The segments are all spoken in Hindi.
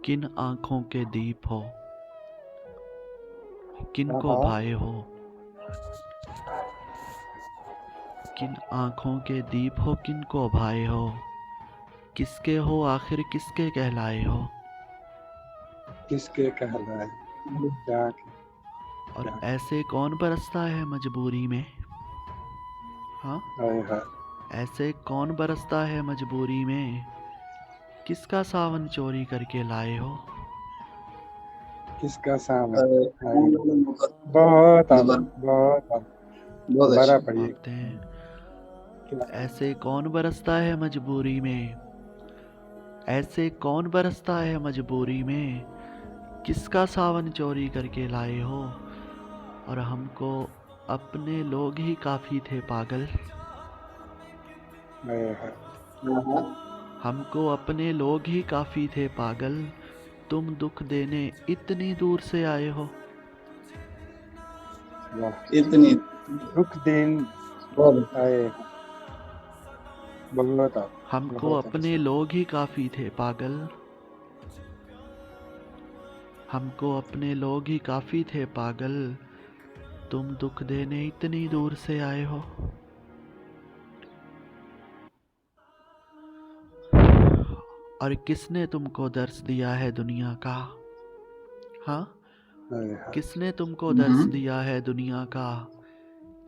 किन आँखों के दीप हो, किनको हाँ भाए हो। किन आँखों के दीप हो, किनको भाए हो। किसके हो आखिर किसके कहलाए हो। किसके कहलाए क्या और क्या ऐसे कौन बरसता है मजबूरी में। हाँ, हाय हाय ऐसे कौन बरसता है मजबूरी में। किसका सावन चोरी करके लाए हो। किसका सामन हाय बहुत बहुत आला बहुत आला अच्छी। दोबारा पढ़िए मापते हैं। क्या ऐसे कौन बरसता है मजबूरी में। ऐसे कौन बरसता है मजबूरी में। किसका सावन चोरी करके लाए हो। और हमको अपने लोग ही काफ़ी थे पागल। हाय हाय हमको अपने लोग ही काफ़ी थे पागल। तुम दुख देने इतनी दूर से आए हो। वाह इतनी दुख दिन बहुत आए बहुत आला हमको बहुत अपने अच्छा लोग ही काफ़ी थे पागल। हमको अपने लोग ही काफ़ी थे पागल। तुम दुख देने इतनी दूर से आए हो। और किसने तुमको दर्स दिया है दुनिया का। हाँ, हाय हाय किसने तुमको दर्स दिया है दुनिया का।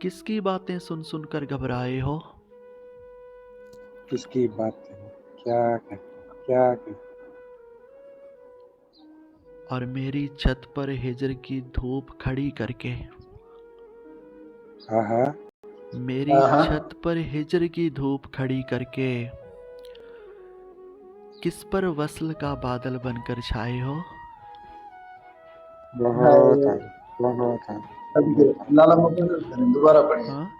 किसकी बातें सुन सुन कर घबराए हो। किसकी बात है क्या कहें और मेरी छत पर हिजर की धूप खड़ी करके। हाँ हाँ मेरी छत पर हिजर की धूप खड़ी करके। किस पर वस्ल का बादल बनकर छाए हो। बहुत आला बहुत आला बहुत आला लाला मोहम्मद दोबारा पढ़िए। हाँ,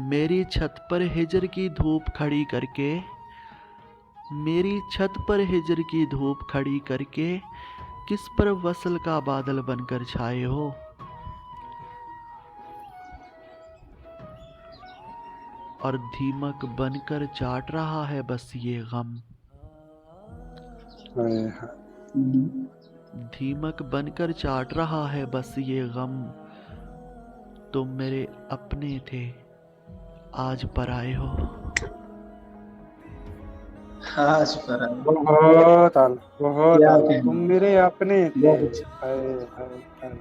मेरी छत पर हिजर की धूप खड़ी करके। मेरी छत पर हिजर की धूप खड़ी करके। किस पर वसल का बादल बनकर छाए हो। और धीमक बनकर चाट रहा है बस ये गम। हाय हाय धीमक बनकर चाट रहा है बस ये गम। तुम मेरे अपने थे, आज पराए हो। आज पर है। बहुत आला बहुत क्या आला तुम कहना। मेरे अपने थे बहुत अच्छा। हाय हाय हाय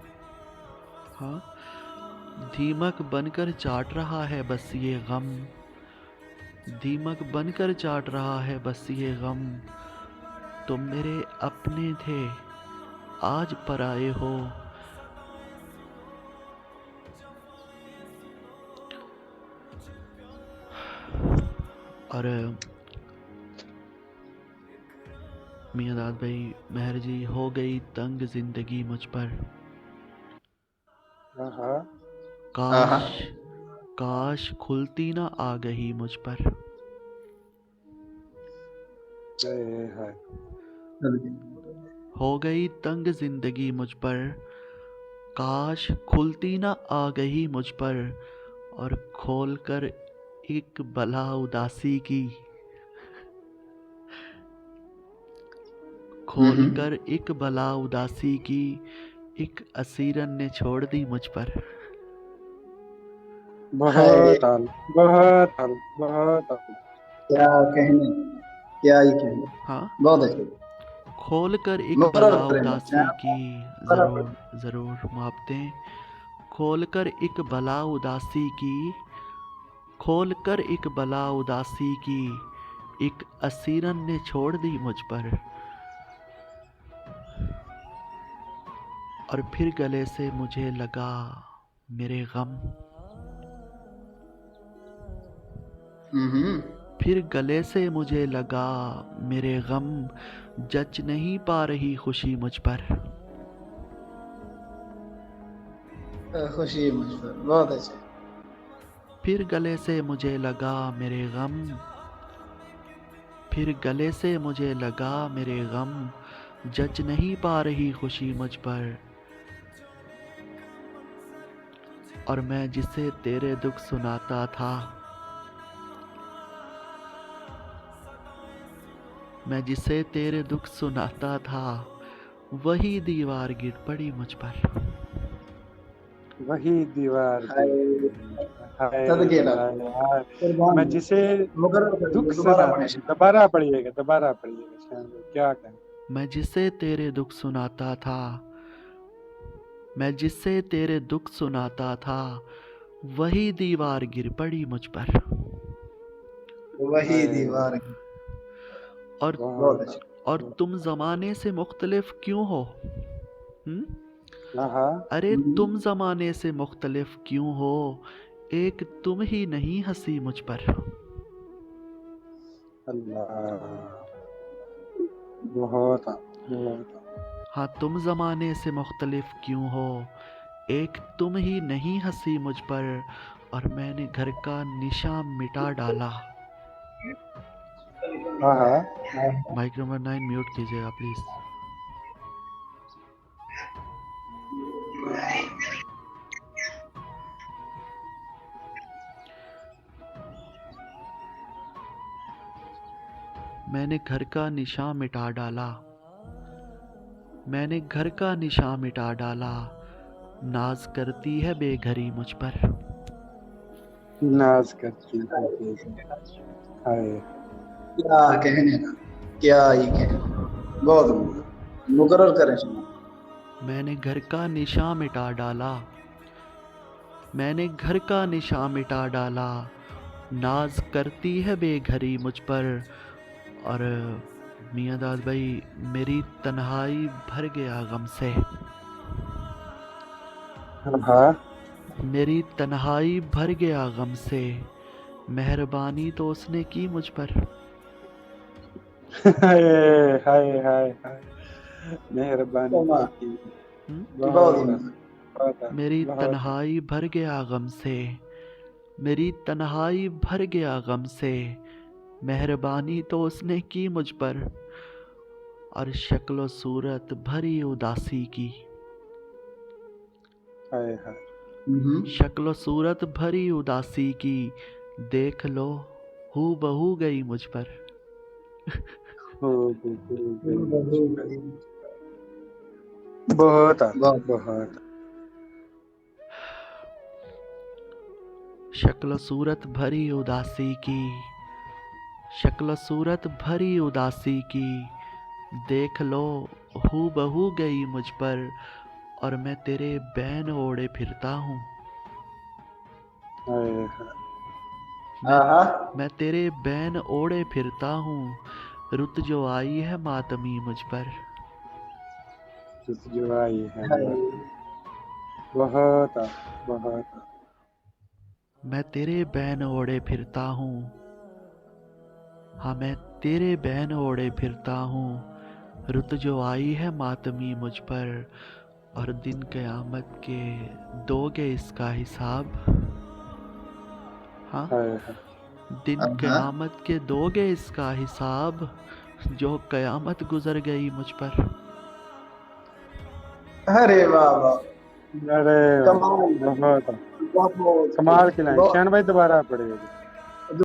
हाँ, धीमक बनकर चाट रहा है बस ये गम। दीमक बनकर चाट रहा है बस ये गम। तुम मेरे अपने थे, आज पराए हो। और मियाँ दाद भाई मेहर जी, हो गई तंग जिंदगी मुझ पर। हाँ हाँ काश काश खुलती ना आ गई मुझ पर। हाय हाय हो गई तंग जिंदगी मुझ पर। काश खुलती ना आ गई मुझ पर। और खोल कर एक बला उदासी की। खोल कर एक बला उदासी की। एक असीरन ने छोड़ दी मुझ पर। बहुत आला बहुत आला बहुत आला क्या कहने। क्या ही कहने। हाँ, बहुत अच्छे। खोल कर एक मुकर्रर बला करें बस। उदासी की। दोबारा ज़रूर पढ़िए। ज़रूर मापते हैं। खोल कर एक बला उदासी की। खोल कर एक बला उदासी की। एक असीरन ने छोड़ दी मुझ पर। और फिर गले से मुझे लगा मेरे गम। फिर गले से मुझे लगा मेरे गम। जच नहीं पा रही खुशी मुझ पर। खुशी है मुझ पर। बहुत अच्छे। फिर गले से मुझे लगा मेरे गम। फिर गले से मुझे लगा मेरे गम। जच नहीं पा रही खुशी मुझ पर। और मैं जिसे तेरे दुख सुनाता था। मैं जिसे तेरे दुख सुनाता था। वही दीवार गिर पड़ी मुझ पर। वही दीवार हाय हाय सदके ना हाय हाय। कुर्बान मैं जिसे मुकर्रर करेंगे दुख दोबारा सुनाता पढ़े हूँ, दोबारा पढ़िएगा, दोबारा पढ़िएगा शान भाई, क्या कहें। मैं जिसे तेरे दुख सुनाता था, मैं जिससे तेरे दुख सुनाता था, वही दीवार गिर पड़ी मुझ पर। वही हाय, दीवार और बहुत बहुत अच्छा तुम जमाने से मुख्तलिफ क्यों हो? हाँ अरे तुम जमाने से मुख्तलिफ क्यों हो, एक तुम ही नहीं हंसी मुझ पर। अल्लाह, बहुत बहुत हाँ, तुम जमाने से मुख्तलिफ क्यों हो, एक तुम ही नहीं हंसी मुझ पर, और मैंने घर का निशान मिटा डाला। हाँ माइक नंबर 9 म्यूट कीजिएगा प्लीज। मैंने घर का निशान मिटा डाला, मैंने घर का निशान मिटा डाला, नाज करती है बेघरी मुझ पर। नाज करती है बेगम। हाय, क्या कहने का, क्या ही कहने, बहुत उम्दा। मुकर्रर करें सुना। मैंने घर का निशान मिटा डाला, मैंने घर का निशान मिटा डाला, नाज करती है बेघरी मुझ पर। और मियाँ दाद भाई, मेरी तन्हाई भर गया गम से, हाँ मेरी तन्हाई भर गया गम से, मेहरबानी तो उसने की मुझ पर। हाय हाय हाय हाय, मेहरबानी तो कमाल, की। हम्म? बहुत बहुत उम्दा। बहुत मेरी बहुत तन्हाई भर गया गम से, मेरी तन्हाई भर गया गम से, मेहरबानी तो उसने की मुझ पर। और शक्ल सूरत भरी उदासी की, हाय हाय। शक्ल सूरत भरी उदासी की, देख लो हू बहू गई मुझ पर। हो गई मुझ पर। बहुत बहुत बहुत शक्ल सूरत भरी उदासी की, शक्ल सूरत भरी उदासी की, देख लो हू बहू गई मुझ पर। और मैं तेरे बैन ओढ़े फिरता हूँ, हाय हाय। मैं आहा मैं तेरे बैन ओढ़े फिरता हूँ, रुत जो आई है मातमी मुझ पर। जो आई है हाय बहुत बहुत। मैं तेरे बैन ओढ़े फिरता हूँ, हाँ मैं तेरे बैन ओढ़े फिरता हूँ, रुत जो आई है मातमी मुझ पर। और दिन क़यामत के दोगे इसका हिसाब, हाँ हाय हाय। दिन आहा क़यामत के दोगे इसका हिसाब, जो क़यामत गुजर गई मुझ पर। अरे वाह वाह, अरे कमाल, बहुत बहुत कमाल की लाइन। बहुत शान भाई दोबारा पढ़िएगा।